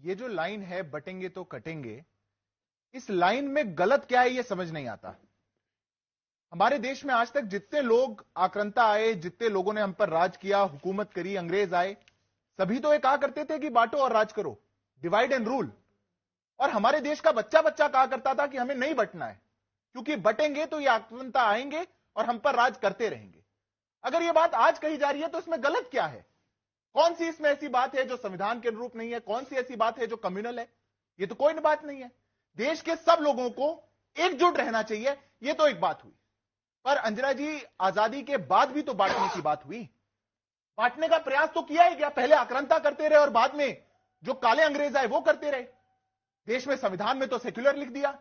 ये जो लाइन है बटेंगे तो कटेंगे, इस लाइन में गलत क्या है ये समझ नहीं आता। हमारे देश में आज तक जितने लोग आक्रांता आए, जितने लोगों ने हम पर राज किया, हुकूमत करी, अंग्रेज आए, सभी तो ये कहा करते थे कि बांटो और राज करो, डिवाइड एंड रूल। और हमारे देश का बच्चा बच्चा कहा करता था कि हमें नहीं बंटना है, क्योंकि बटेंगे तो ये आक्रांता आएंगे और हम पर राज करते रहेंगे। अगर ये बात आज कही जा रही है तो इसमें गलत क्या है? कौन सी इसमें ऐसी बात है जो संविधान के अनुरूप नहीं है? कौन सी ऐसी बात है जो कम्युनल है? ये तो कोई बात नहीं है। देश के सब लोगों को एकजुट रहना चाहिए, ये तो एक बात हुई। पर अंजना जी, आजादी के बाद भी तो बांटने की बात हुई। बांटने का प्रयास तो किया ही गया। पहले आक्रांता करते रहे और बाद में जो काले अंग्रेज आए वो करते रहे। देश में संविधान में तो सेक्युलर लिख दिया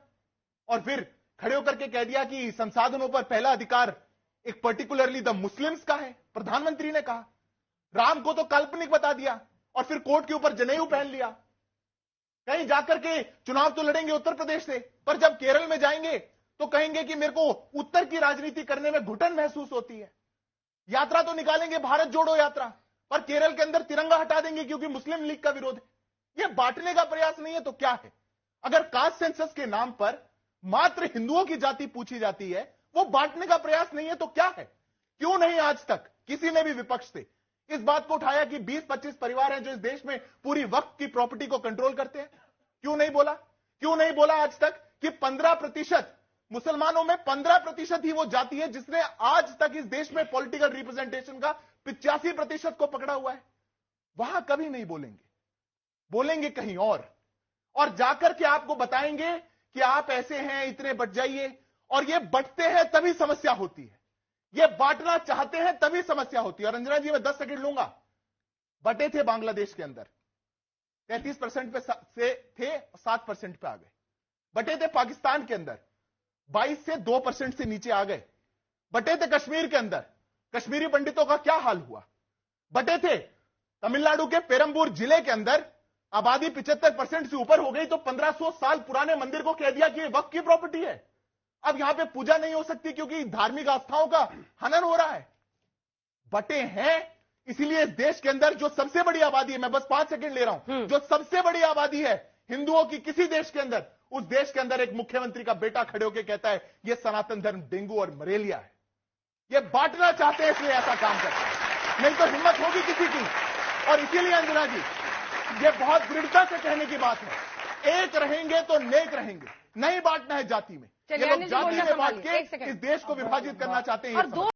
और फिर खड़े होकर के कह दिया कि संसाधनों पर पहला अधिकार एक पर्टिकुलरली द मुस्लिम्स का है। प्रधानमंत्री ने कहा। राम को तो काल्पनिक बता दिया और फिर कोर्ट के ऊपर जनेऊ पहन लिया। कहीं जाकर के चुनाव तो लड़ेंगे उत्तर प्रदेश से, पर जब केरल में जाएंगे तो कहेंगे कि मेरे को उत्तर की राजनीति करने में घुटन महसूस होती है। यात्रा तो निकालेंगे भारत जोड़ो यात्रा, पर केरल के अंदर तिरंगा हटा देंगे क्योंकि मुस्लिम लीग का विरोध है। यह बांटने का प्रयास नहीं है तो क्या है? अगर कास्ट सेंसस के नाम पर मात्र हिंदुओं की जाति पूछी जाती है, वो बांटने का प्रयास नहीं है तो क्या है? क्यों नहीं आज तक किसी ने भी विपक्ष से इस बात को उठाया कि 20-25 परिवार हैं जो इस देश में पूरी वक्फ की प्रॉपर्टी को कंट्रोल करते हैं? क्यों नहीं बोला? क्यों नहीं बोला आज तक कि 15% मुसलमानों में 15% ही वो जाति है जिसने आज तक इस देश में पॉलिटिकल रिप्रेजेंटेशन का 85% को पकड़ा हुआ है? वहां कभी नहीं बोलेंगे। बोलेंगे कहीं और जाकर के आपको बताएंगे कि आप ऐसे हैं, इतने बट जाइए। और ये बटते हैं तभी समस्या होती है, ये बांटना चाहते हैं तभी समस्या होती है। और अंजना जी, मैं 10 सेकंड लूंगा। बटे थे बांग्लादेश के अंदर, 33% पे से थे, 7% पे आ गए। बटे थे पाकिस्तान के अंदर, 22 से 2% से नीचे आ गए। बटे थे कश्मीर के अंदर, कश्मीरी पंडितों का क्या हाल हुआ? बटे थे तमिलनाडु के पेरंबूर जिले के अंदर, आबादी 75% से ऊपर हो गई तो 1500 साल पुराने मंदिर को कह दिया कि ये वक्फ की प्रॉपर्टी है। अब यहां पे पूजा नहीं हो सकती क्योंकि धार्मिक आस्थाओं का हनन हो रहा है। बटे हैं, इसीलिए इस देश के अंदर जो सबसे बड़ी आबादी है, मैं बस 5 सेकंड ले रहा हूं, जो सबसे बड़ी आबादी है हिंदुओं की किसी देश के अंदर, उस देश के अंदर एक मुख्यमंत्री का बेटा खड़े होकर कहता है यह सनातन धर्म डेंगू और मलेरिया है। ये बांटना चाहते हैं इसलिए ऐसा काम करते हैं, नहीं तो हिम्मत होगी किसी की। और इसीलिए अंजना जी, ये बहुत दृढ़ता से कहने की बात है, एक रहेंगे तो नेक रहेंगे, नहीं बांटना है जाति में। ये लोग जाति में बांट के इस देश को विभाजित करना चाहते हैं।